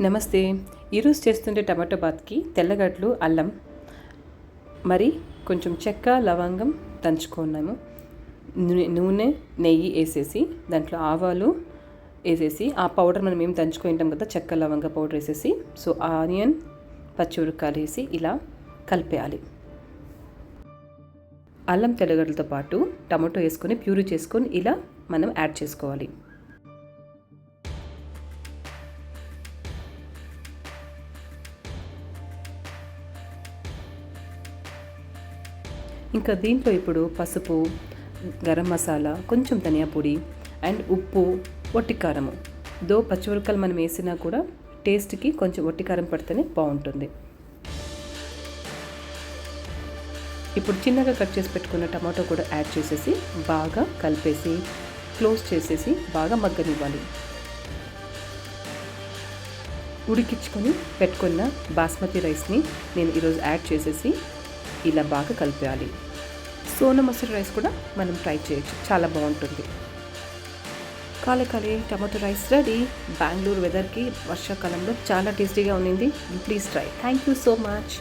నమస్తే. ఈరోజు చేస్తుండే టమాటో బాత్కి తెల్లగడ్డలు, అల్లం, మరి కొంచెం చెక్క, లవంగం దంచుకున్నాము. నూనె, నెయ్యి వేసేసి దాంట్లో ఆవాలు వేసేసి ఆ పౌడర్ మనం ఏం దంచుకుంటాం కదా, చెక్క లవంగ పౌడర్ వేసేసి సో ఆనియన్, పచ్చిమిరపకాయలు వేసి ఇలా కలిపేయాలి. అల్లం తెల్లగడ్డలతో పాటు టమాటో వేసుకొని ప్యూరీ చేసుకొని ఇలా మనం యాడ్ చేసుకోవాలి. ఇంకా దీంట్లో ఇప్పుడు పసుపు, గరం మసాలా, కొంచెం ధనియా పొడి అండ్ ఉప్పు, ఒట్టికారము. పచ్చిమిరపకాయలు మనం వేసినా కూడా టేస్ట్కి కొంచెం ఒట్టికారం పడితేనే బాగుంటుంది. ఇప్పుడు చిన్నగా కట్ చేసి పెట్టుకున్న టమాటో కూడా యాడ్ చేసేసి బాగా కలిపేసి క్లోజ్ చేసేసి బాగా మగ్గనివ్వాలి. ఉడికించుకొని పెట్టుకున్న బాస్మతి రైస్ని నేను ఈరోజు యాడ్ చేసేసి ఇలా బాగా కలిపేయాలి. సోనా మసూరి రైస్ కూడా మనం ట్రై చేయొచ్చు, చాలా బాగుంటుంది. కాలే టమాటో రైస్ రెడీ. బెంగళూరు వెదర్కి వర్షాకాలంలో చాలా టేస్టీగా ఉన్నింది. Please try. Thank you so much.